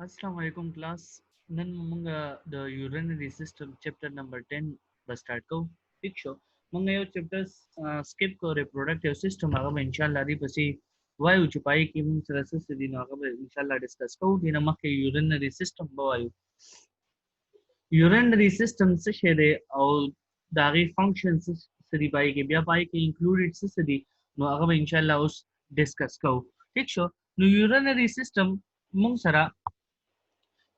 अस्सलाम वालेकुम class none मंगा the urinary system chapter number 10 बस स्टार्ट को ठीक शो मंगा यो चैप्टर स्किप को reproductive system आगे इंशाल्लाह दी पसी वायु छुपाई की मंग सरस से दिन आगे इंशाल्लाह डिस्कस को दिन मके urinary system वायु urinary system से शेरे और दागी functions से दी पाई के बिया पाई के included से दी नो आगे इंशाल्लाह उस डिस्कस को ठीक शो नो urinary system मंग सरा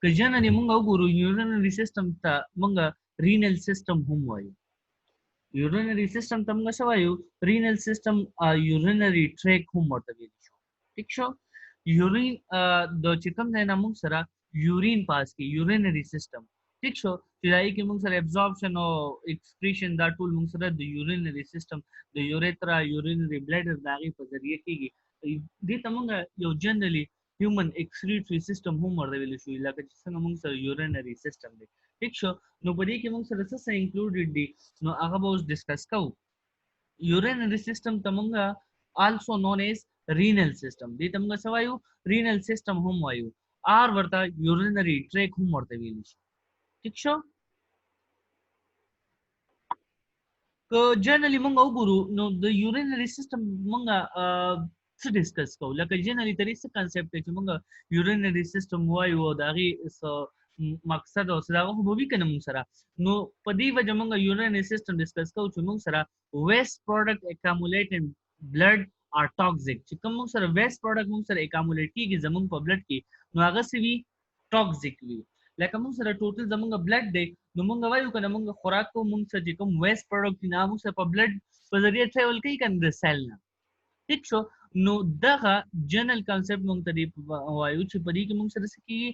که generally مونږ وګورو urinary system ته مونږ renal system هم وایو urinary system ته مونږ څه وایو renal system urinary tract هم ورته ویل شو ٹھیک شو urine د چې کوم ځای نه مونږ سره urine پاس کی urinary system ٹھیک شو چې دای کې مونږ سره absorption او excretion دا ټول مونږ سره د urinary system د urethra urinary bladder داغي په ذریعہ کېږي دې ته مونږ یو generally human excretory system هم ورته ویل شو لکه چې څنګه موږ سره urinary system دی ٹھیک شو نو په دې کې موږ سره څه included دي نو هغه به اوس ډیسکس کوو urinary system ته موږ also known as renal system دې ته موږ څه وایو renal system هم وایو آر ورته urinary tract هم ورته ویل شي ٹھیک شو که جنرally موږ وګورو نو د urinary system موږ څه ډیسکس کوو لکه جنرally ترې څه کنسپټ چې موږ urinary system وایو او د هغې مقصد او څه د هغه خو به وي که نه موږ سره نو په دې وجه موږ urinary system ډیسکس کوو چې موږ سره waste product accumulate in blood are toxic چې کوم موږ سره waste product موږ سره accumulate کېږي زموږ په blood کې نو هغه څه وي toxic وي لکه موږ سره ټوټل زموږ بلډ دی نو موږ وایو کنه موږ خوراک کو موږ څه کوم ویست پروډکټ نه موږ سره په بلډ په ذریعہ ټریول کوي کنه د سیل نه ٹھیک شو نو دغه جنرال کانسپټ موږ ته دی وایو چې په دې کې موږ سره څه کیږي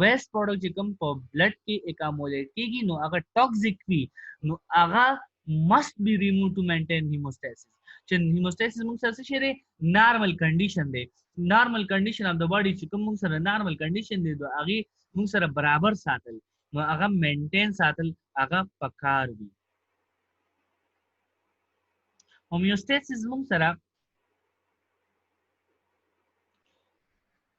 ویست پروډکټ چې کوم په بلډ کې اکامولیټ کیږي نو هغه ټاکسیک وي نو هغه must be removed to maintain hemostasis چې hemostasis موږ سره څه شری نارمل کنډیشن دی نارمل کنډیشن اف د باډي چې کوم موږ سره نارمل کنډیشن دی دا هغه موږ سره برابر ساتل نو هغه مینټین ساتل هغه پکار وي homeostasis موږ سره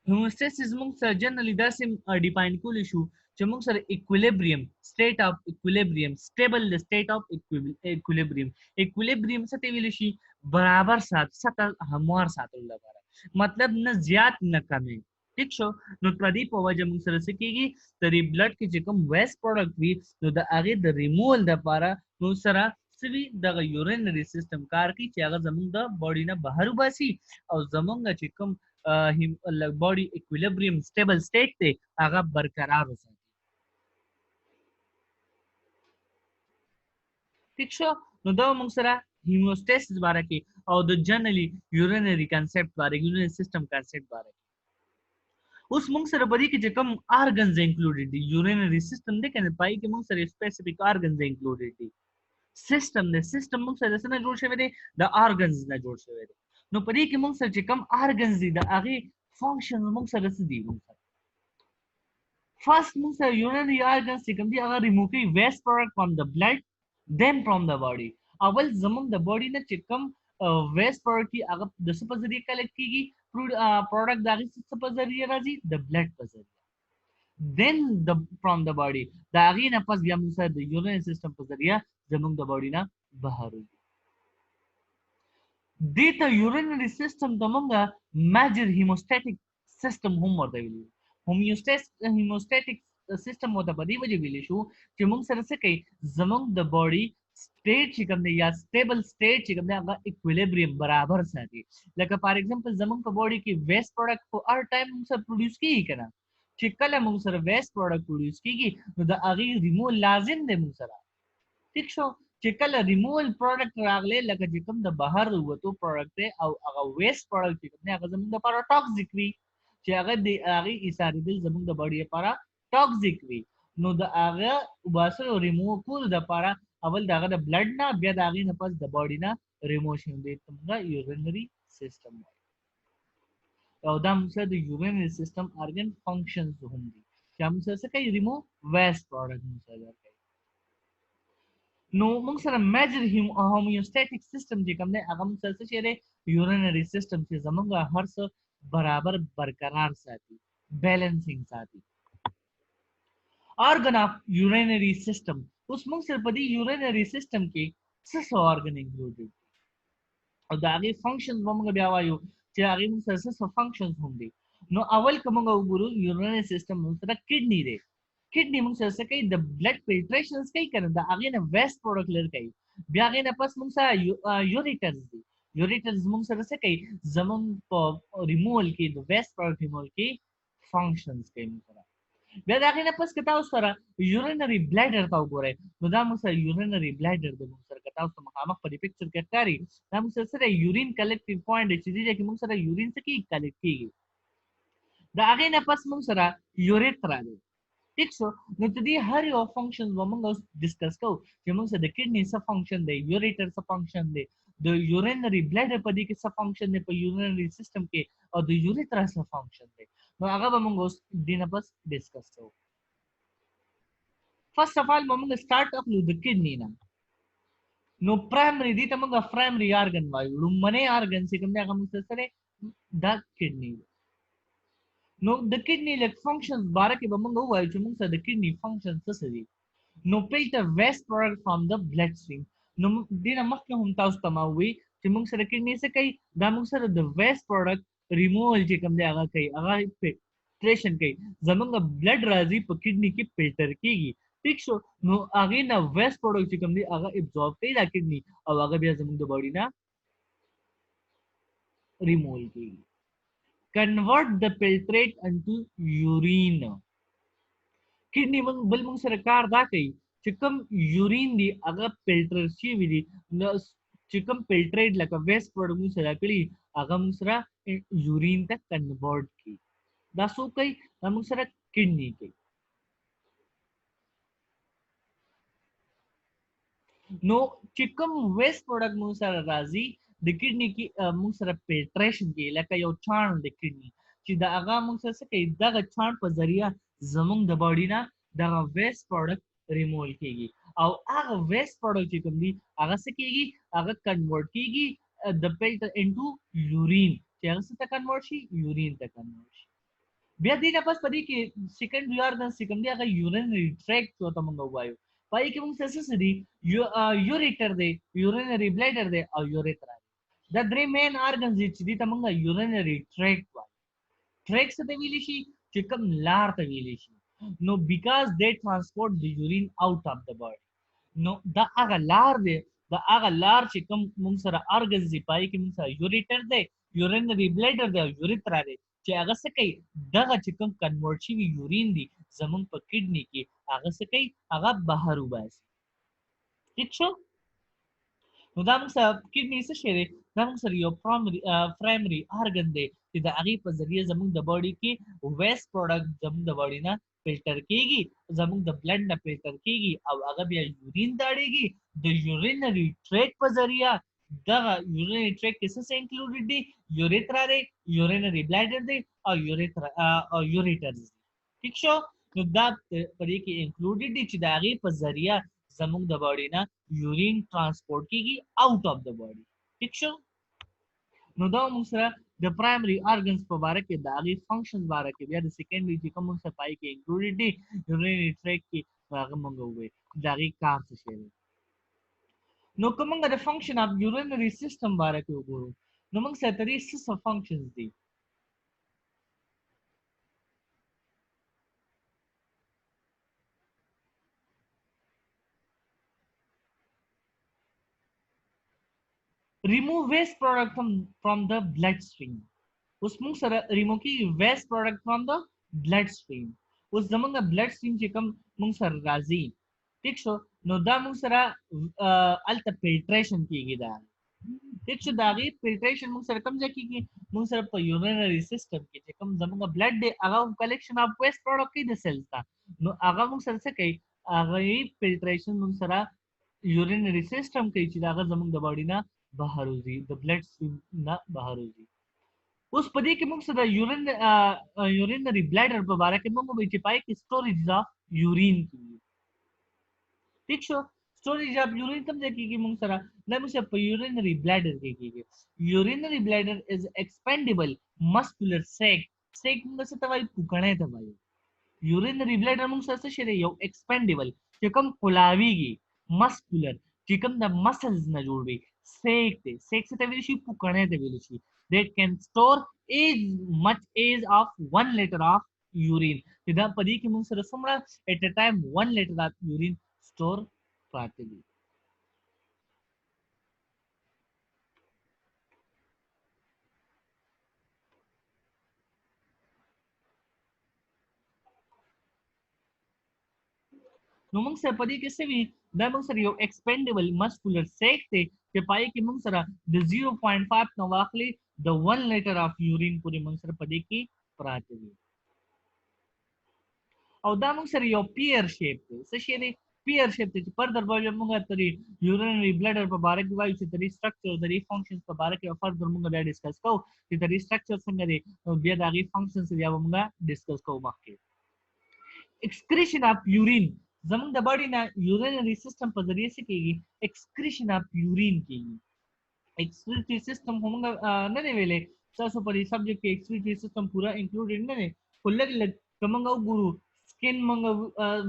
homeostasis موږ سره جنرally داسې ډیفاین کولی شو چې موږ سره equilibrium state of equilibrium stable state of equilibrium equilibrium څه ته ویل شي برابر ساتل هموار ساتل لپاره مطلب نه زیات نه کمی ٹھیک شو نو پردی په وجه موږ سره څه کیږي ترې بلډ کې چې کوم ویست پروډکټ وي نو د هغه د ریموول لپاره نو سره سوي د یورینری سیستم کار کوي چې هغه زموږ د باډي نه بهر وباسي او زموږ چې کوم باډي اکویلیبریم سټیبل سټیټ دی هغه برقرار وساتي ٹھیک شو نو دا موږ سره هیموستاسیس باره کې او د جنرally یورینری کانسپټ باره یورینری سیستم کانسپټ باره اوس موږ سره بری کې چې کوم ارګنز انکلوډډ دي یورینری سیستم دی کنه پای کې موږ سره سپیسیفیک ارګنز انکلوډډ دي سیستم د سیستم موږ سره څنګه جوړ شوی دی د ارګنز نه جوړ شوی دی نو پدې کې موږ سره چې کوم ارګنز دي د هغه فنکشن موږ سره څه دي موږ سره فرست موږ سره یورینری ارګنز چې کوم دي هغه ریموو کوي ویست پروډکټ فرام د بلډ then from the body اول زموږ د باډي نه چې کوم ویست پروډکټ هغه د څه په ذریعہ کلیکټ کیږي پروډکټ د هغه څه په ذریعہ راځي د بلډ په ذریعہ then from the body دا هغه نه پس بیا موږ سره د یورین سیستم په ذریعہ زموږ د باډي نه بهر وځي دې ته یورینری سیستم د موږ میجر هیموستاتیک سیستم هم ورته ویلي هیموستاتیک سیستم مو ته په دې وجه ویل شو چې موږ سره څه کوي زموږ د باډي سټیټ چې کوم دی یا سټیبل سټیټ چې کوم دی هغه اکویلیبریم برابر ساتي لکه فار ایگزامپل زموږ په باډي کې ویست پروډکټ په هر ټایم موږ سره پروډوس کیږي کنه چې کله موږ سره ویست پروډکټ پروډوس کیږي نو د هغه ریموو لازم دی موږ سره ټیک شو چې کله ریموول پروډکټ راغلی لکه چې کوم د بهر وته پروډکټ او هغه ویست پروډکټ چې کوم دی هغه زموږ لپاره ټاکسیک وي چې هغه د هغه ایساریدل زموږ د باډي لپاره ټاکسیک وي نو د هغه وباسل او ریموو کول د لپاره اول دغه د بلډ نه بیا د هغې نه پس د باډي نه ریموو شي دی څنګه یورینري سیستم او دا موږ سره د یورینري سیستم ارګن فنکشنز هم دي چې موږ سره څه کوي ریموو ویست پروډکټ موږ سره کوي نو موږ سره میجر هومیوستاتیک سیستم چې کوم دی هغه موږ سره څه شی دی یورینري سیستم چې زموږ هر څه برابر برقرار ساتي بیلنسینګ ساتي organ of urinary system उस मुंग सर पदी urinary system के सस organ included और दागे functions बमंग ब्यावायु चे आगे मुंग सर सस functions होंगे नो अवल कमंग उगुरु urinary system मुंग सर kidney रे kidney मुंग सर से कई the blood filtrations कई करन दा आगे ना waste product लेर कई ब्यागे ना पास मुंग सा ureters दी ureters मुंग सर से कई जमन removal की the waste product removal की functions कई मुंग sir Biar akhirnya pas kita usara urinary bladder tau gore. Nuda musa urinary bladder de musa kata usara makamak padi picture katari. Na musa sara urine collecting point chidi je ki musa urine se ki collect ki. Da akhirnya pas musa urethra de. ठीक सो न तो दी हर यो फंक्शन वमंग डिस्कस को जेमंग से the kidney सा फंक्शन दे यूरेटर सा फंक्शन दे the urinary bladder पदी के सा फंक्शन दे पर यूरिनरी सिस्टम के और द यूरेथ्रा सा फंक्शन दे no aga वमंग उस दिन बस डिस्कस को first of all वमंग स्टार्ट ऑफ द किडनी ना no primary दी तमंग primary organ वायु लुमने organ से कम जागा मुझसे सरे the kidney no the kidney like functions बारह के वमंग हुआ है जो मुझसे the kidney functions ससरी no filter waste product from the bloodstream no dina makna hum taus tamawi ci mung sa kidney se kai da mung sa the waste product removal je kam de aga kai aga filtration kai zamanga blood razi pa kidney की filter कीगी ठीक so no आगे ना waste product जे कम दे आगा एब्जॉर्ब कई दा किडनी और आगे भी जमंग द बॉडी ना रिमूवल कीगी convert the filtrate into urine kidney mung bal mung सरकार दा कई चिकम यूरिन दी अगर फिल्टर ची विधि न चिकम फिल्ट्रेट लका वेस्ट प्रोडक्ट मु सराकली अगर मु सरा यूरिन तक कन्वर्ट की दासो कई मु सरा किडनी के नो चिकम वेस्ट प्रोडक्ट मु सरा राजी द किडनी की मु सरा फिल्ट्रेशन की लका यो छान द किडनी ची दा अगर मु सरा से कई दा छान पर जरिया जमुंग द बॉडी ना दा वेस्ट प्रोडक्ट रिमूव कीगी और आग वेस्ट प्रोडक्ट जी कम दी आग से कीगी आग कन्वर्ट कीगी the filter into urine change से कन्वर्ट शी यूरिन तक कन्वर्ट शी बिया दी नपस पदी की सेकंडरी ऑर्गन सेकंड दी आग यूरिनरी ट्रैक्ट तो तमंग हुआयो पाई के मुंग से दी यूरेटर दे यूरिनरी ब्लैडर दे और urethra the three main organs the Tamang urinary tract tracks the vilishi chikam lar the vilishi no because they transport the urine out of the body no the aga lar chikam mungsara organs di pai ki mungsara ureter de urinary bladder de urethra de che aga se kai daga chikam convert chi urine di zamung pa kidney ki aga se kai aga baharu bas ठीक छो Nodamang sa kidney sa share, namang sa your primary organ de, the agi pa zariya zamung the body ki waste product zamung the body na filter कीगी zamung the blood na filter कीगी अब अगर भी urine दाड़ेगी the urinary tract pa zariya the urinary tract किससे included दी urethra रे urinary bladder दे और urethra और ureters ठीक शो नुदा परी की included दी चिदागी pa zariya zamung the body na urine transport कीगी out of the body ठीक शो नुदा मुसरा the primary organs पर बारे के दागी functions बारे के बिया the secondary जी कम मुसरा पाई के included दी urinary tract की बारे मंगो हुए दागी काम से शेयर नो कमंग the function of urinary system बारे के उगुरु नो मंग से तरी six functions the remove waste product from the bloodstream उस मुंग सर रिमूव की waste product from the bloodstream उस जमंग ब्लड स्ट्रीम जे कम मुंग सर राजी ठीक शो नो दा मुंग सर अल्ट फिल्ट्रेशन की गिदा ठीक शो दागी फिल्ट्रेशन मुंग सर कम जाकी की मुंग सर पर यूरिनरी सिस्टम की जे कम जमंग ब्लड दे आगा कलेक्शन ऑफ वेस्ट प्रोडक्ट की द सेल्स था नो आगा मुंग सर से कई आगा ये फिल्ट्रेशन मुंग सर यूरिनरी सिस्टम की चीज आगा जमंग द बॉडी ना बाहर होगी द ब्लड स्ट्रीम ना बाहर होगी उस पदी के मुंह से द यूरिनरी ब्लैडर पर बारे के मुंह में चिपाई की स्टोरेज ऑफ यूरिन की ठीक शो स्टोरेज ऑफ यूरिन कम जाकी की मुंह सरा न मुझे यूरिनरी ब्लैडर की urinary bladder is expandable muscular sac sac मुंह से तवाई पुकणे तवाई urinary bladder موږ سره څه شی دی یو expandable چې کوم کولاویږي muscular چې کوم د muscles نه جوړ وي سیک دی سیک څه ته ویل شي پوکڼې ته ویل شي that can store as much as of 1 liter of urine چې دا په دې کې موږ سره څومره at a time 1 liter of urine store پراته دي نو موږ سره په دې کې څه وي دا موږ سره یو expandable muscular sac دی چې پای کې موږ سره د 0.5 نو واخلي د 1 liter of urine پورې موږ سره په دې کې پراته دي او دا موږ سره یو pear shape دی څه شی دی pear shape دی چې further به موږ ترې urinary bladder په باره کې وایو چې ترې structure ترې functions په باره کې further موږ بیا ډیسکس کوو چې ترې structure څنګه دی بیا د هغې functions بیا به موږ ډیسکس کوو مخکې excretion of urine زمونږ د باډي نه urinary system په ذریعه څه کېږي excretion of urine کېږي excretory system هم نه دی ویلې تاسو په دې سبجیکټ کې excretory system پورا انکلوډډ نه دی خو لږ لږ که موږ وګورو سکن موږ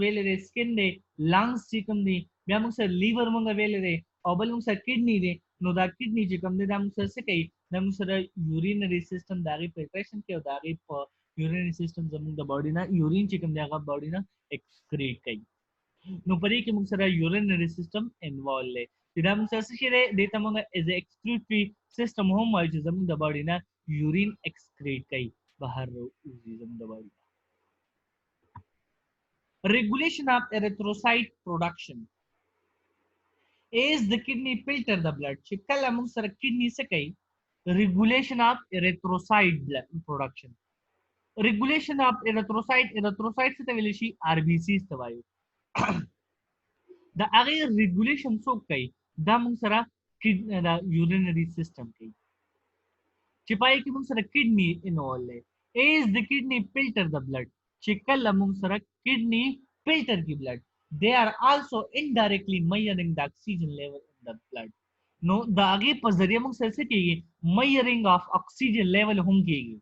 ویلې دی سکن دی لنګس چې کوم دی بیا موږ سره لیور موږ ویلې دی او بل موږ سره کډنی دی نو دا کډنی چې کوم دی دا موږ سره څه کوي دا موږ سره urinary system د هغې فلټریشن کوي او د هغې په urinary system زموږ د باډي نه یورین چې کوم دی هغه باډي نه excrete کوي نو په دې کې موږ سره urinary system involved دی چې دا موږ سره څه شی دی دې ته موږ as a excretory system هم وایو چې زموږ د باډي نه یورین excrete کوي بهر وځي زموږ د باډي regulation of erythrocyte production as the kidney filter the blood چې کله موږ سره کډنی څه کوي regulation of erythrocyte production regulation of erythrocyte څه ته ویل شي RBCs ته وایو د هغې ریګولیشن څوک کوي دا موږ سره د یورینري سیستم کوي چې پای کې موږ سره کډنی انوالو دی ایز د کډنی فلټر د بلډ چې کله موږ سره کډنی فلټر کی بلډ they are also indirectly measuring the oxygen level in the blood نو د هغې په ذریعه موږ سره څه کېږي measuring of oxygen level هم کېږي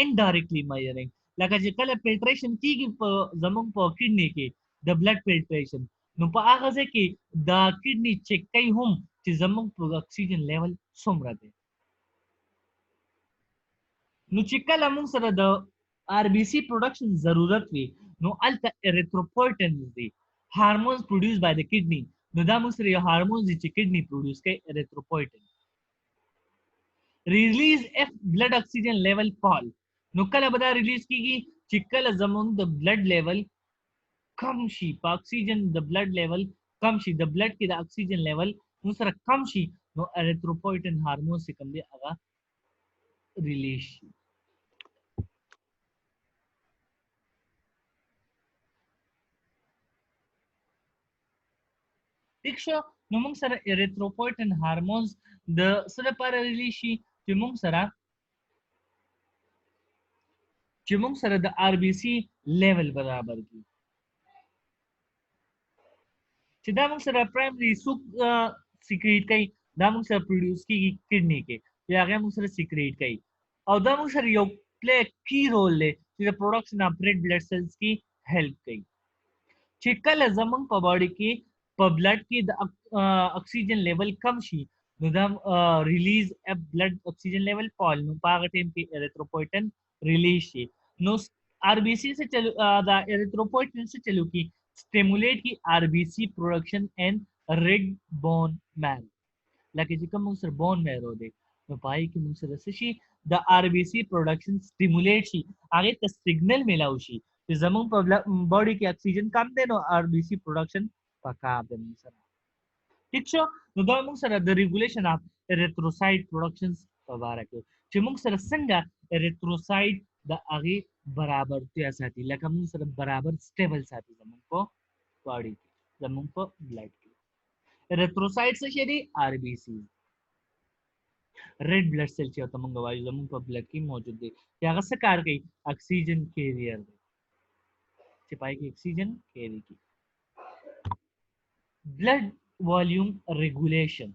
indirectly measuring لکه چې کله فلټریشن کېږي په زموږ په کډنی کې د بلډ فلټریشن نو په هغه ځای کې د کډنی چیک کوي هم چې زموږ په اکسیجن لیول څومره دی نو چې کله موږ سره د RBC پروډکشن ضرورت وي نو هلته erythropoietin دی هارمونز پروډیوس بای د کډنی نو دا موږ سره یو هارمونز دی چې کډنی پروډیوس کوي erythropoietin ریلیز اف بلډ اکسیجن لیول فال نو کله به دا ریلیز کیږي چې کله زموږ د بلډ لیول کم شي په اکسیجن د بلډ لیول کم شي د بلډ کې د اکسیجن لیول موږ سره کم شي نو erythropoietin هارمون چې کوم دی هغه ریلیز شي ٹھیک شو نو موږ سره erythropoietin هارمونز د څه لپاره ریلیز شي چې موږ سره د RBC لیول برابر کړي چې دا موږ سره پرایمري څوک سیکریټ کوي دا موږ سره پروډیوس کیږي کډنی کې چې هغه موږ سره سیکریټ کوي او دا موږ سره یو پلی کی رول دی چې د پروډکشن اف ریډ بلډ سیلز کې هیلپ کوي چې کله زموږ په باډي کې په بلډ کې د اکسیجن لیول کم شي نو دا ریلیز اف بلډ اکسیجن لیول فال نو په هغه ټیم کې erythropoietin ریلیز شي نو RBC سے چلو دا erythropoietin سے چلو کی stimulate کی RBC production and red bone marrow لکه چې کوم سر bone marrow دی نو پای کې موږ سره څه شي د RBC production stimulate شي هغه ته سیګنل ملاو شي چې زموږ په باډي کې اکسیجن کم دی نو RBC production پکار دی موږ سره ٹھیک شو نو دا موږ سره د ریګولیشن اف erythrocyte productions په اړه کې چې موږ سره څنګه erythrocyte د هغې برابرتیا ساتي لکه موږ سره برابر سټیبل ساتي زموږ په باډي کې زموږ په بلډ کې erythrocyte څه شی دی RBC ریډ بلډ سیل چې ته موږ وایو زموږ په بلډ کې موجود دی چې هغه څه کار کوي اکسیجن کیریئر دی چې پای کې اکسیجن کیری کوي بلډ والیوم ریګولیشن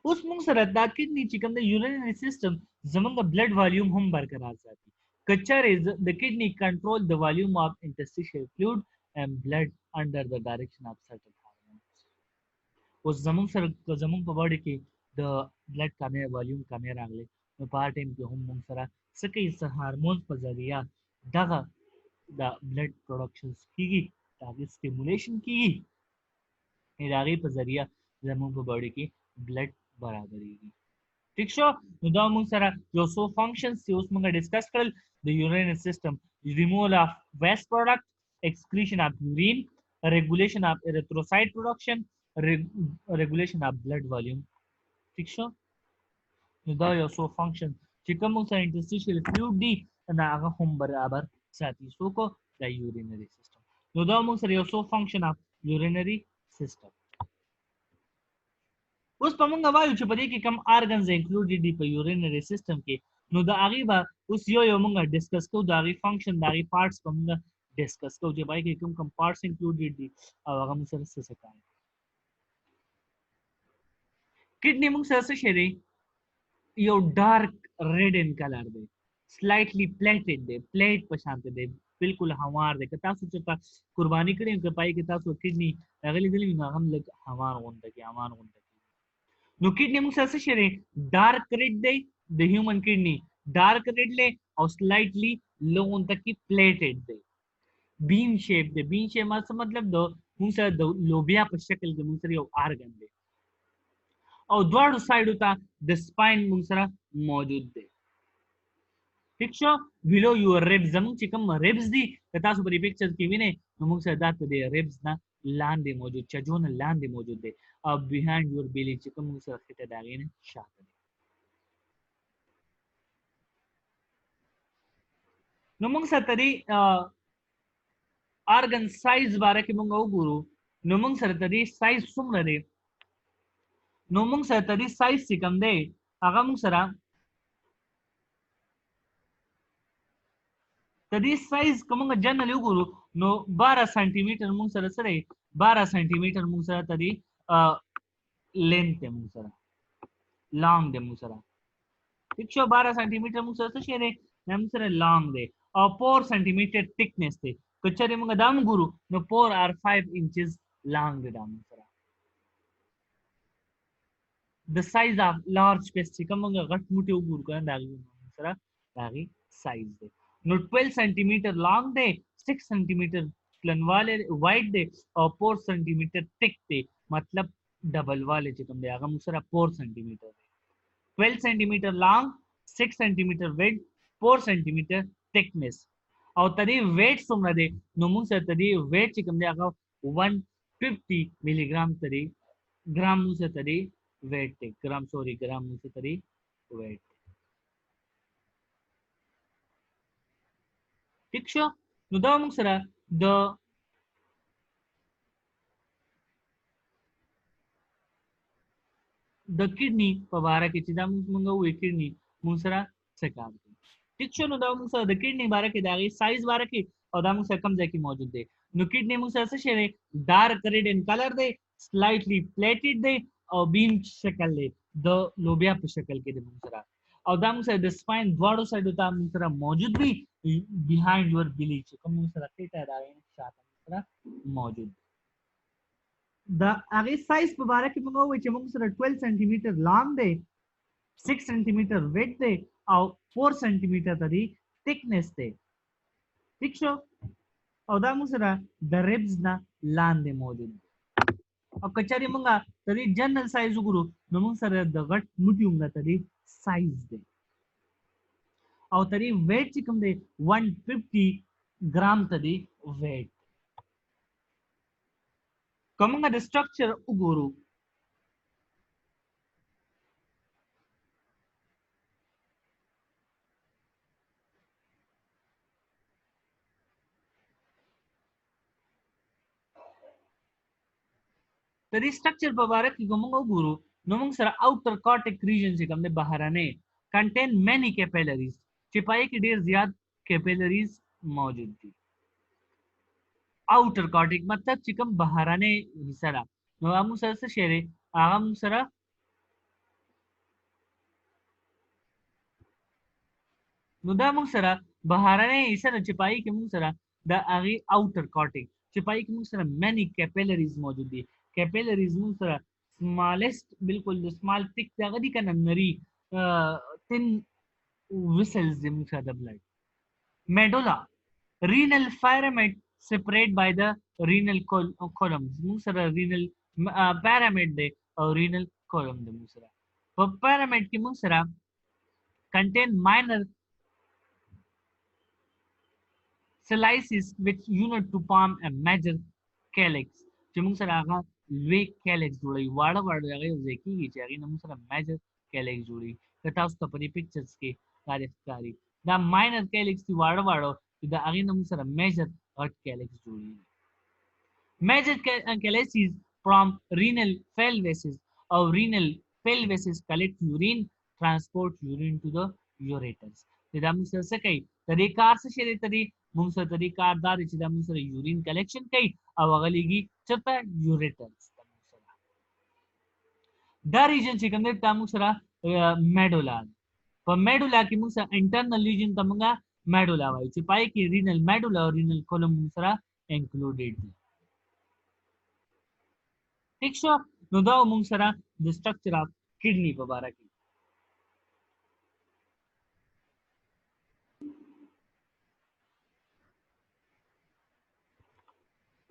اوس موږ سره دا کډنی چې کوم د یورینري سیستم زمونږ د بلډ والیوم هم برقرار ساتي Culture is the kidney control the volume of interstitial fluid and blood under the direction of certain hormones. اوس زمون په باډي کې د بلډ کمې والیوم کمې راغلی نو په هر ټایم کې هم موږ سره څه کوي څه هارمون په ذریعه دغه د بلډ پروډکشنز کیږي د هغې سټیمولیشن کیږي د هغې په ذریعه زموږ په باډي کې بلډ برابریږي ٹھیک شو نو دا موږ سره یو څو فنکشنز چې اوس موږ ډسکس کړل د یورینری سیستم ریموول اف ویسٹ پروډکټ excretion of urine regulation of erythrocyte production regulation of blood volume ٹھیک شو نو دا یو څو فنکشن چې کوم موږ سره انټرستیشل فلویډ دي دا هغه هم برابر ساتي څو کو د یورینری سیستم نو دا موږ سره یو څو فنکشن اف یورینری سیستم اوس په موږ وایو چې په دې کې کم ارګنز انکلوډډ دي په یورینری سیستم کې نو د هغې به اوس یو موږ ډسکس کوو د هغې فنکشن د هغې پارټس به موږ ډسکس کوو چې په کې کوم پارټس انکلوډډ دي او هغه موږ سره څه کوي کډنی موږ سره څه شی دی یو ډارک ریډ ان کلر دی سلایټلی پلیټډ دی پلیټ په شان دی بالکل هموار دی که تاسو چېرته قرباني کړې که پای کې تاسو کډنی هغه لیدلی نو هغه هم لږ هموار غونډه کې نو کډنی موږ سره څه شی دی ډارک ریډ دی د هیومن کډنی ډارک ریډ دی او سلایټلی لو غونډه کې پلیټډ دی بین شیپ دی بین شیپ مطلب د موږ سره د لوبیا په شکل کې موږ سره یو ارګن دی او دواړو سایډو ته د سپاین موږ سره موجود دی ٹھیک شو بیلو یور ریبز زموږ چې کوم ریبز دي که تاسو په دې پکچر کې وینئ نو موږ سره دا د ریبز نه لاندې موجود چجونه لاندې موجود دی او بیهایند یور بیلی چې کوم موږ سره خټه د هغې نه شاته دی نو موږ سره د دې ارګن سایز باره کې موږ وګورو نو موږ سره د دې سایز څومره دی نو موږ سره د دې سایز چې کوم دی هغه موږ سره د دې سایز که موږ جنرالي وګورو نو 12 سانتي میټر موږ سره څه دی 12 سانتي میټر موږ سره د دې لینث دی موږ سره لانګ دی موږ سره ٹھیک شو 12 سانتي میټر موږ سره څه شی دی دا موږ سره لانګ دی او 4 سانتي میټر تھکنس دی که چېرې موږ دا وګورو نو 4 or 5 inches لانګ دی دا موږ سره د سایز اف لارج پیس چې کوم موږ غټ موټي وګورو کنه دا موږ سره دا سایز دی نو 12 سانتي میټر لانګ دی 6 سانتي میټر پلنواله وایډ دی او 4 سانتي میټر تھک دی مطلب ډبل واله چې کوم دی هغه موږ سره 4 سانتي میټر دی 12 سانتي میټر لانګ 6 سانتي میټر ویډ 4 سانتي میټر تھکنس او تدې ویټ څومره دی نو موږ سره تدې ویټ چې کوم دی هغه 150 ملي ګرام تدې ګرام موږ سره تدې ویټ دی ګرام موږ سره تدې ویټ ٹھیک شو نو دا موږ سره د کډنی په باره کې چې دا موږ وایو کډنی موږ سره څه کار کوي ٹھیک شو نو دا موږ سره د کډنی باره کې د هغې سایز باره کې او دا موږ سره کوم ځای کې موجود دی نو کډنی موږ سره څه شی دی ډارک ریډ ان کلر دی سلایټلی پلیټډ دی او بیم شکل دی د لوبیا په شکل کې دی موږ سره او دا موږ سره د سپاین دواړو سایډو ته موږ سره موجود دی بیهایند یور بیلی چې کوم موږ سره خېټه د هغې نه شاته موږ سره موجود دی د هغې سایز په باره کې موږ ووایو چې موږ سره 12 سانتي میټر لانګ دی 6 سانتي میټر ویډ دی او 4 سانتي میټر د دې تھکنس دی ٹھیک شو او دا موږ سره د ریبز نه لاندې موجود دی او که چېرې موږ د دې جنرال سایز وګورو نو موږ سره د غټ موټي هم د دې سایز دی او د دې ویټ چې کوم دی 150 ګرام ته دی ویټ که موږ د سټرکچر وګورو د دې سټرکچر په باره کې که موږ وګورو نو موږ سره اوټر کارټیک ریجن چې کوم دی بهرنی کنټین مینی کیپیلریز چې پای کې ډیر زیات کیپیلریز موجود دي اوټر کارټیک مطلب چې کوم بهرنی حصہ ده نو موږ سره څه شی دی هغه موږ سره نو دا موږ سره بهرنۍ حصہ د چپای کې موږ سره د اغي اوټر کارټیک چپای کې موږ سره مینی کیپیلریز موجود دي کیپیلریز موږ سره سمالست بالکل د سمال ټیک دغه دي کنه نری تن وسلز د موږ سره د بلډ medulla renal pyramid separate by the renal columns موږ سره renal pyramid دی او renal column دی موږ سره په pyramid کې موږ سره contain minor slices which unit to form a major calyx چې موږ سره هغه لوی calyx جوړوي واړه واړه هغه یو ځای کېږي چې هغې نه موږ سره major calyx جوړوي که تاسو ته په دې پکچرز کې دا ښکاري دا minor calyx دي واړه واړه چې د هغې نه موږ سره major غټ calyx جوړېږي major calyces from renal pelvises or renal pelvises collect urine transport urine to the ureters دا موږ سره څه کوي د دې کار څه شی دی موږ سره د دې کار دا دی چې دا موږ سره یورین کلیکشن کوي او هغه لګي چېرته یوریټرز ته موږ سره دا ریجن چې کوم دی دا موږ سره میډولا په میډولا کې موږ سره انټرنل ریجن ته موږ میډولا وایو چې پای کې رینل میډولا او رینل کولم موږ سره انکلوډډ دي ٹھیک شو نو دا موږ سره د سټرکچر اف کډنی په اړه کې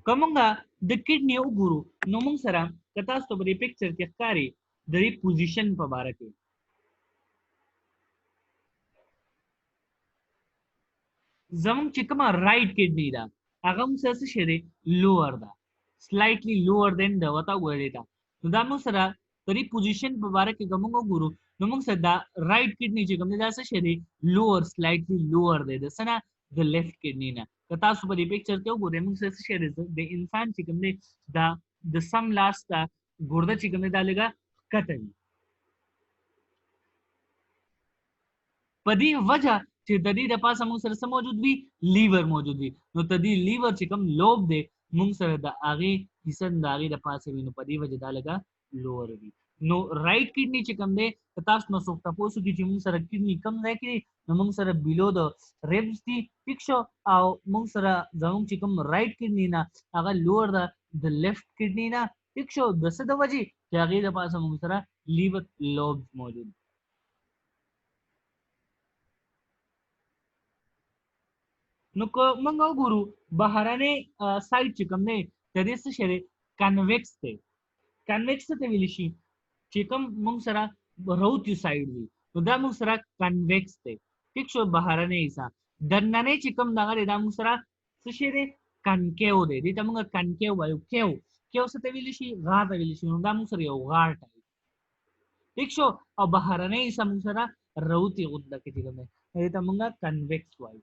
کومه د کډنی وګورو نو موږ سره کتا ستو په پکچر کې ښکاری د دې پوزیشن په اړه کې زموږ چې کومه رائټ کډنی دا هغه موږ سره څه دی لوور دا slightly lower than the وتا وړی دا نو دا موږ سره د دې پوزیشن په اړه کې کومه وګورو نو موږ سره دا رائټ کډنی چې کوم دا څه دی لوور slightly lower دی د سنه د لیفت کډنی نه که تاسو په دې پکچر کې وګورئ موږ څه شي د انسان چې کوم دی دا د سم لاس دا ګرده چې کوم دی دا لګه کته وي په دې وجه چې د دې د پاسه موږ سره موجود وي لیور موجود وي نو د دې لیور چې کوم لوب دی موږ سره د هغې حصه د هغې د پاسه وي نو په دې وجه دا لګه لوور وي نو رائټ کډنی چې کوم دی تاسو نو څوک تاسو کې چې موږ سره کډنی کم ځای کې نو موږ سره بیلو د ریبس دي ټیک شو او موږ سره زموږ چې کوم رائټ کډنی نه هغه لوور ده د لیفت کډنی نه ټیک شو د څه د وجې چې هغې د پاسه موږ سره لیور لوبز موجود نو که موږ وګورو بهرنی سایډ چې کوم دی د دې څه شی دی کنویکس دی کنویکس ته ویل شي چې کوم موږ سره راوتی سایډ وي نو دا موږ سره کنویکس دی ټیک شو بهرنی حصہ دننه چې کوم دغه دا موږ سره څه شی دی کنکیو دی دې ته موږ کنکیو وایو کیو څه ته ویل شي غار ته ویل شي نو دا موږ سره یو غار ټایپ ٹھیک شو او بهرنی حصہ موږ سره راوتی غونډه کې کوم دی دې ته موږ کنویکس وایو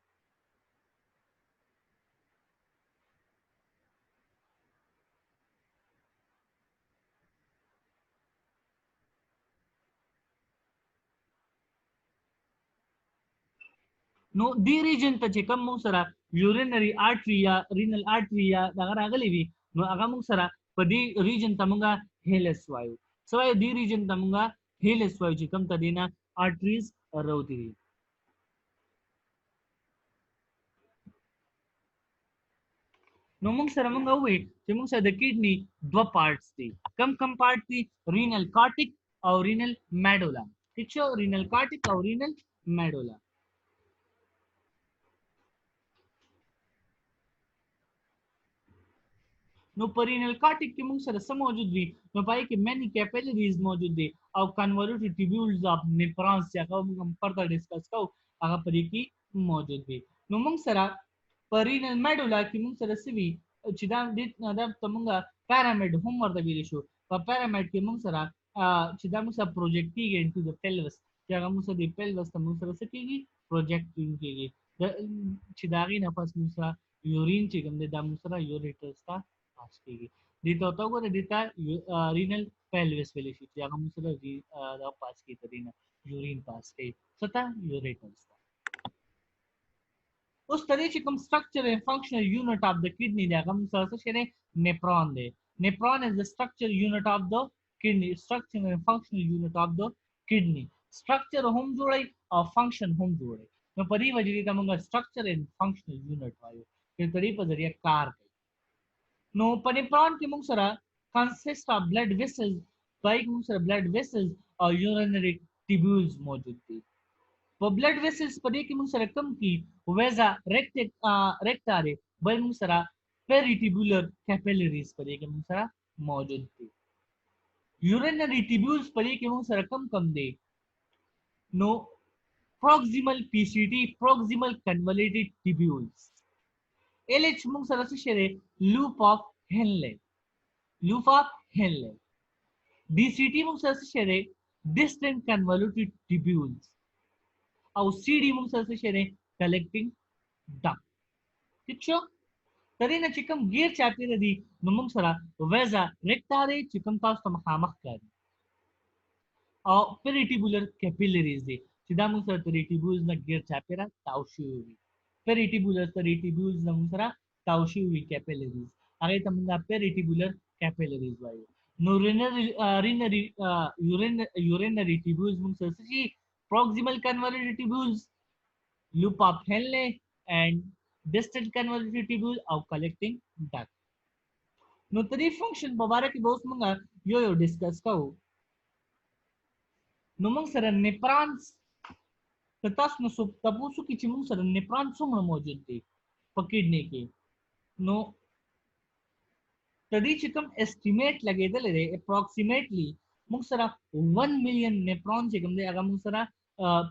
نو دی ریجن ته چې کوم موږ سره یورینری آرټری یا رینل آرټری یا دغه راغلی وي نو هغه موږ سره په دې ریجن ته موږ هیلس وایو سوای دې ریجن ته موږ هیلس وایو چې کوم ته دینه آرټریز راوتی دي نو موږ سره موږ وایو چې موږ سره د کډنی دوه پارټس دي کم پارټ دي رینل کارټیک او رینل میډولا ٹھیک شو رینل کارټیک او رینل میډولا نو پرینل کارټیک کې موږ سره څه موجود دي نو پای کې مینی کیپیلریز موجود دي او کنولوټیډ ټیبیولز اف نیفرونز چې هغه موږ فردر ډیسکس کوو هغه پرې کې موجود دي نو موږ سره پرینل میډولا کې موږ سره څه وي چې دا موږ پیرامید هم ورته ویلی شو په پیرامید کې موږ سره چې دا موږ سره پروجیکټ کېږي انټو د پیلوس چې هغه موږ سره د پیلوس ته موږ سره څه کېږي پروجیکټ کېږي چې د هغې نه پس موږ سره یورین چې کوم دی دا موږ سره یوریټرز ته पास करेगी दीता होता होगा दीता renal pelvis वाली शीट या हम उसे दा पास की तरीना यूरिन पास की सता यूरेटर्स उस तरह से कम structure and functional unit of the kidney दे हम सरसे शेने nephron the nephron is the structure unit of the kidney structure and functional unit of the kidney structure हम जोड़े और फंक्शन हम जोड़े نو پدې وجې ته موږ سټرکچر اینڈ فنکشنل یونټ وایو چې پدې په ذریعہ کار کوي نو په نیپرون کې موږ سره consist of blood vessels پای کې موږ سره blood vessels او urinary tubules موجود دي په blood vessels په دې کې موږ سره کم کی ویزا recta دی بل موږ سره peritubular capillaries په دې کې موږ سره موجود دي urinary tubules په دې کې موږ سره کم دي نو proximal PCT proximal convoluted tubules LH موږ سره څه شری loop of Henle DCT موږ سره څه شری distant convoluted tubules او CD موږ سره څه شری collecting duct ٹھیک شو ترې نه چې کوم غیر چاپیره دي نو موږ سره ویزا recta دی چې کوم تاسو ته مخامخ کړي او peritubular capillaries دي چې دا موږ سره peritubules نه غیر چاپیره تاو شوی وي peritubules نه موږ سره تاو شوی وي capillaries هغه ته موږ peritubular capillaries وایو نو urinary tubules موږ سره څه proximal convoluted tubules loop of Henle and distant convoluted tubule او collecting duct نو ترې فنکشن په اړه کې به اوس موږ یو ډیسکس کوو نو موږ سره نیپرانس که تاسو نو تاسو کې چې موږ سره نیپران څومره موجود دي په کډنی کې نو تدې چې کوم اسټیمیټ لګیدل دی اپروکسیمیټلی موږ سره 1 ملین نیپرون چې کوم دی هغه موږ سره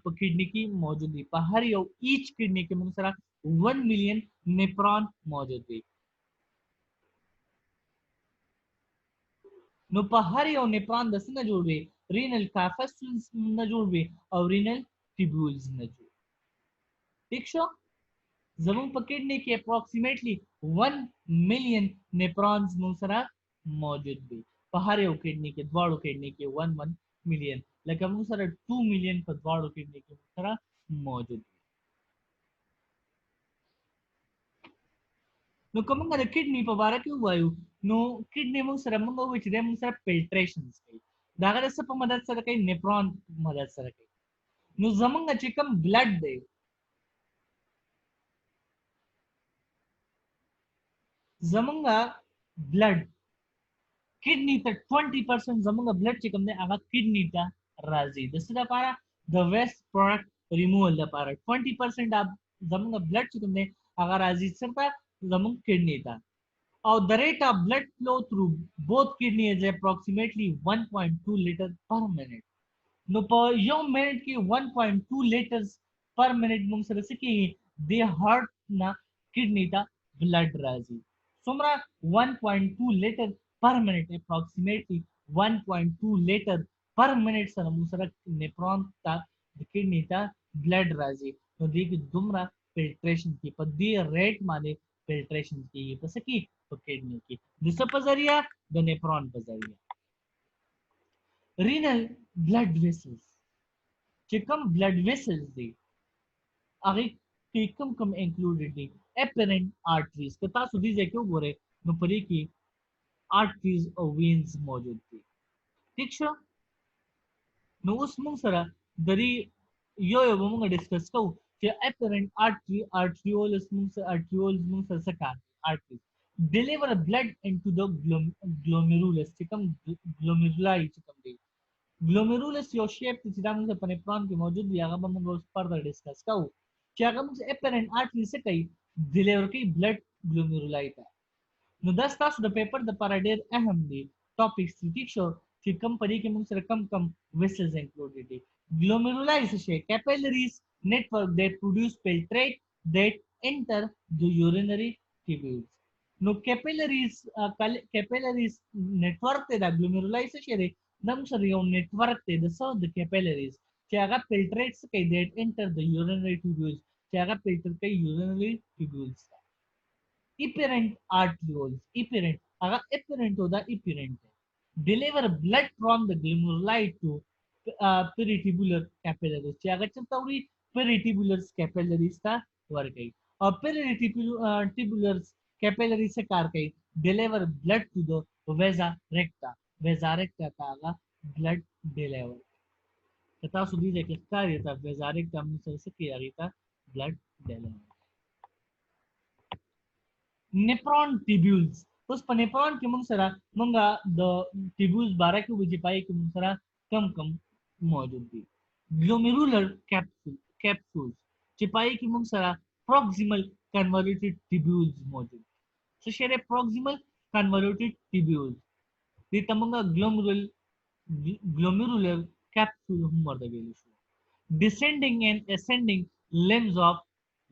په کډنی کې موجود دي په هر یو ایچ کډنی کې موږ سره 1 ملین نیپرون موجود دي نو په هر یو نیپرون د څه نه جوړ وي رینل کارفسټلز نه جوړ وي او رینل ټیبولز نه جوړ ٹھیک شو زمون په کډنی کې اپروکسیمیټلی 1 ملین نیپرونز موږ سره موجود دي په هر یو کډنی کې دواړو کډنی کې 1 ملین لکه موږ سره 2 ملین په دواړو کډنی کې موږ سره موجود دي نو کومه د کډنی په اړه کې وایو نو کډنی موږ سره وایو چې د موږ سره فلټریشنز کوي دا غره څه په مدد سره کوي نیپرون په مدد سره کوي نو زمونږ چې کوم بلډ دی زمونږ بلډ کډنی ته 20% زمونږ بلډ چې کوم دی هغه کډنی ته راځي د څه لپاره د ویسٹ پروډکټ ریموول لپاره 20% زمونږ بلډ چې کوم دی هغه راځي څه زمون kidney ته او the rate of blood flow through both kidney is approximately 1.2 liter per minute نو په یو منټ کې 1.2 liters per minute موږ سره څه کېږي د هارت نه کډنی ته بلډ راځي څومره 1.2 liter per minute approximately 1.2 liter per minute سره موږ سره نیپرون ته د کډنی ته بلډ راځي نو دې کې دومره فلټریشن کې په دې ریټ باندې فلټریشن کیږي پس کی په کډنی کې د څه په ذریعہ د نیپرون په ذریعہ رینل بلډ ویسلز چې کوم بلډ ویسلز دي هغه کې کوم انکلوډډ دي اپرنٹ آرټریز که تاسو دې ځکه وګورئ نو پرې کې آرټریز او وینز موجود دي ٹھیک شو نو اوس موږ سره د دې یو موږ ډیسکس کوو چې اپرنٹ arterioles موږ سره څه کار arteries deliver blood into the glomerulus چې کوم glomeruli چې کوم دی glomerulus یو شیپ چې دا موږ په نیپرون کې موجود دی هغه به موږ اوس فردر ډیسکس کوو چې هغه موږ اپرنٹ artery څه کوي ډیلیور کوي blood glomeruli ته نو دا تاسو د پیپر د لپاره ډېر اهم دي ټاپکس ټیک شو چې کوم پرې کې موږ سره کم vessels included دي glomeruli څه شي capillaries network that produce filtrate that enter the urinary tubules no capillaries network ته د glomeruli څه شي دی نم سره یو network ته د capillaries چې هغه filtrates کوي that enter the urinary tubules چې هغه filter کوي urinary tubules efferent arterioles efferent هغه efferent او دا efferent deliver blood from the glomeruli to peritubular capillaries چې هغه څه توري peritubular capillaries ته ورګي او peritubular capillaries څه کار کوي deliver blood to the vasa recta ته هغه blood deliver تاسو دې کې ښکاري ته vasa recta موږ سره څه کوي هغه ته blood element. Nephron tubules اوس په nephron کې موږ سره موږ د tubules باره کې وځي پای کې موږ سره کم موجود دي. glomerular capsules چې پای کې موږ سره proximal convoluted tubules موجود دي. څه شی دی proximal convoluted tubules دې ته موږ glomerular capsule هم ورته ویلی شو. descending and ascending limbs of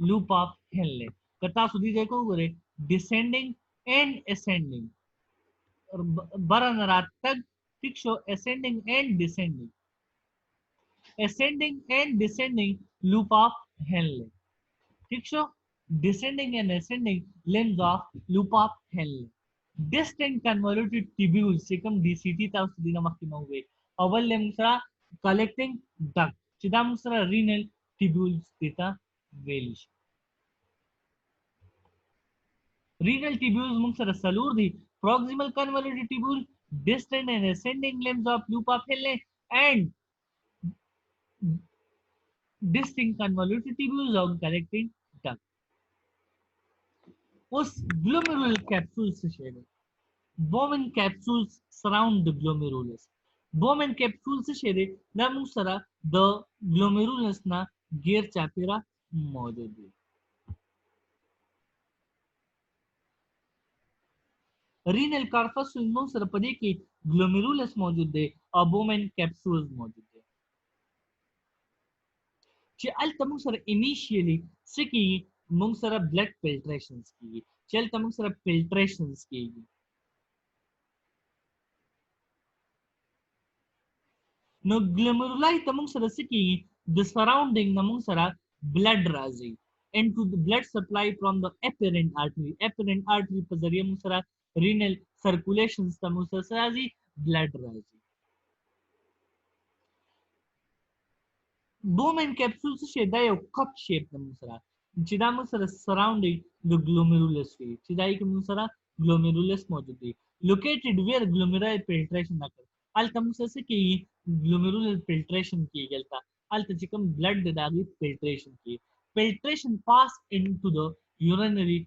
loop of Henle. که تاسو دې ځای کې وګورئ descending and ascending برن راتګ ټیک شو ascending and descending loop of Henle ٹھیک شو descending and ascending limbs of loop of Henle. distant convoluted tubules چې کوم DCT تاسو دینه مخکې مو وې اول لم سره collecting duct چې دا موږ سره renal tubules دیتا ویل شي. renal tubules موږ سره څلور دي proximal convoluted tubule, distant and ascending limbs of loop of Henle and distinct convoluted tubules of collecting duct. उस glomerular capsules से share Bowman capsules surround the glomerulus. Bowman capsules से शेयर ना मुझ सरा the glomerulus ना गियर चापेरा मौजूद है. renal corpuscle मुझ सरा पदे की glomerulus मौजूद है और Bowman capsules मौजूद है. چې الته موږ سره initially سکی موږ سره blood filtrations کیږي چې الته موږ سره filtrations کیږي نو glomeruli ته موږ سره سکی the surrounding نه موږ سره blood راځي into the blood supply from the apparent artery په ذریعه موږ سره renal circulations ته موږ سره راځي blood راځي. Bowman capsules څه شي دا یو cup shape د موږ سره چې دا موږ سره surrounding the glomerulus وي چې دا کې موږ سره glomerulus موجود دی located where glomerular filtration occur. الته موږ سره کې glomerular filtration کیږي الته چې کوم blood د داغي filtration کیږي filtration pass into the urinary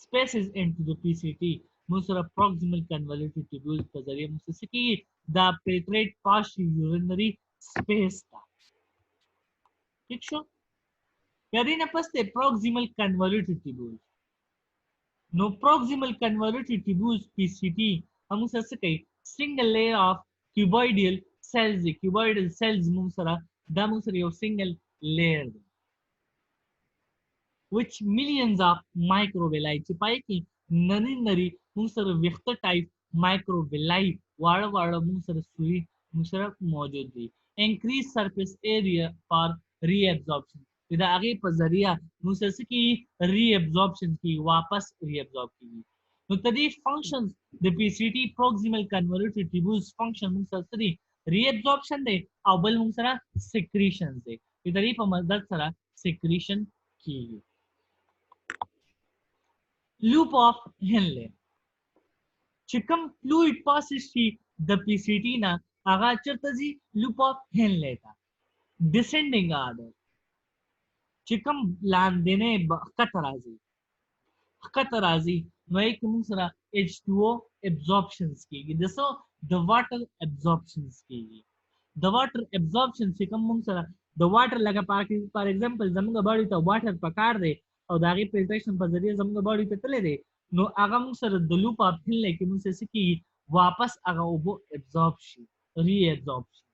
spaces into the PCT موږ سره proximal convoluted tubules په ذریعه موږ سره کې دا filtrate pass urinary space था ठीक शो यारी ना paste proximal convoluted tubules no proximal convoluted tubules PCT हम उसे कही single layer of cuboidal cells मुंसरा दा मुंसरा यो single layer which millions of microvilli छिपाए की नरी मुंसरा व्यक्त type microvilli वाड़ा मुंसरा सुई मुंसरा मौजूद थी increase surface area for reabsorption इधर आगे पर जरिया मुझसे की reabsorption की वापस reabsorb की तो तभी functions the PCT proximal convoluted tubules function मुझसे reabsorption दे अवल मुझसे secretion दे इधर ही पर मदद सरा secretion की loop of Henle चिकम fluid passes through the PCT ना आगा चरता जी loop of Henle था descending order चिकम लांदेने खतराजी नए कि मुंसरा H2O absorptions की जैसो the water absorptions की the water absorption चिकम मुंसरा the water लगा for example जमगा बॉडी तो water पकार दे और दागी filtration पर जरिए जमगा बॉडी पे तले दे नो आगा मुंसरा the loop of Henle कि मुंसे सिकी वापस आगा वो absorption reabsorption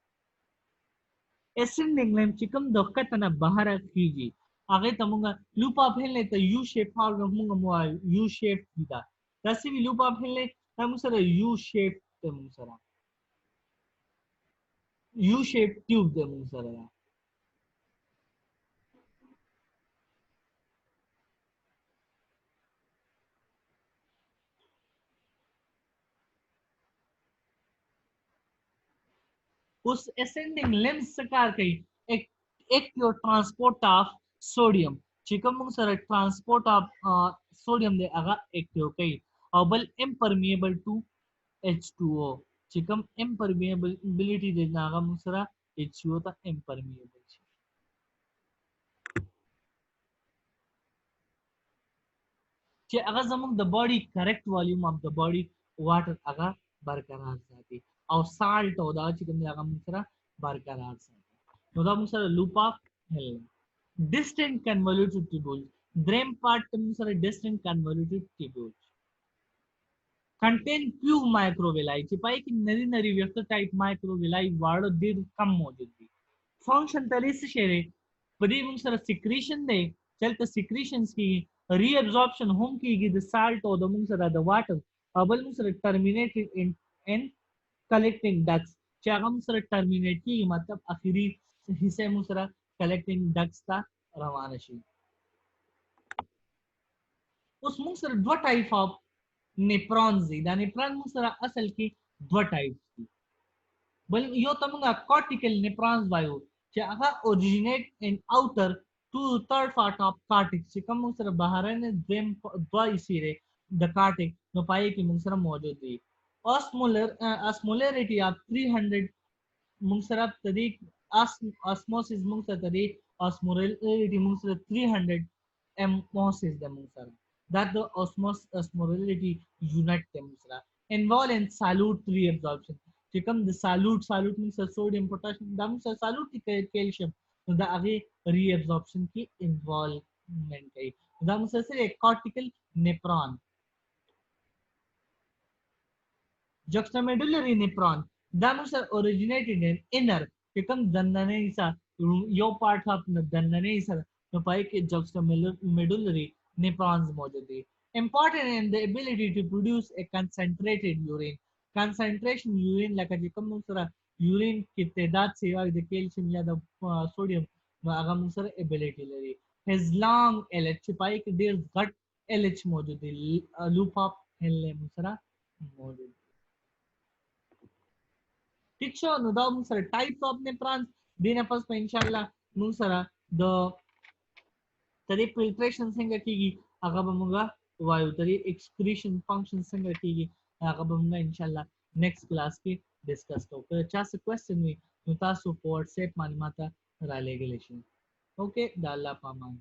ascending line चिकम दक्कतना बाहर कीजिए आगे तमुंगा loop of Henle तो U shape फॉर्म मुंगा मुआ U shape कीदा तैसे भी loop of Henle तमुसरा U shape तमुसरा U shape tube तमुसरा उस ascending limbs सकार कई एक your transport of sodium चिकम मुंसरा transport of sodium दे आगा एक्टिव कई और बल impermeable to H2O चिकम impermeability दे नागा मुंसरा H2O ता impermeable چې هغه زموږ د باډي کریکټ والیوم اف د باډي واټر هغه برقرار ساتي او سالټ او دا چې کوم دی هغه موږ سره برقرار ساتي. نو دا موږ سره لوپ اف هیل. distant convoluted tubules دریم پارت موږ سره distant convoluted tubules contain few microvilli چې پای کې نری نری ویکټر ټایپ microvilli واړه ډېر کم موجود دي. فنکشن ترې څه شی دی په دې موږ سره سیکریشن دی چلته سیکریشنز کې ری ابزورپشن هم کیږي د سالټ او د موږ سره د واټر او بل موږ سره ټرمینیټډ ان کلیکټینګ ډکس چې هغه موږ سره ټرمینیټ کیږي مطلب اخیری حصہ موږ سره کلیکټینګ ډکس ته روانه شي. اوس موږ سره دوه ټایپ اف نیپرونز دي. دا نیپرون موږ سره اصل کې دوه ټایپ دي. بل یو ته موږ کورټیکل نیپرونز وایو چې هغه اوریجینیټ ان اوټر ټو تھرد پارت اف کارټیکس چې کوم موږ سره بهرنه دویم دوه حصے لري د کارټیک نو پای کې موږ سره موجود دي. اسمولریټي اف 300 موږ سره تدې اسموسس موږ سره تدې اسمولریټي موږ سره 300 اموسس د موږ سره that the osmolality unit them sara involve in solute reabsorption چې کوم د solute موږ سره sodium potassium د موږ سره solute کې calcium نو دا هغه reabsorption کې involvement کوي دا موږ سره cortical nephron juxtamedullary nephron دا موږ سره originated in inner چې کوم دندنې سره یو پارت اف دندنې سره نو پای کې juxtamedullary nephrons موجود دي. Important in the ability to produce a concentrated urine. Concentration urine لکه چې کوم سره urine کې تعداد سیوا د کیلشیم یا د سوډیم نو هغه موږ سره ability لري. His long LH چې پای کې ډیر غټ LH موجود دي. loop of Hill موږ سره موجود دي. ٹھیک شو نو دا موږ سره ټایپس اف نیپرونز دینه پس په ان شاء الله موږ سره د ترې فلټریشن څنګه کیږي هغه به موږ وایو ترې ایکسکریشن فنکشن څنګه کیږي هغه به موږ ان شاء الله نیکسٹ کلاس کې ډیسکس کوو که چا څه کوېسچن وي نو تاسو په واتس اپ باندې ماته را لېږلی شئ اوکې د الله په امان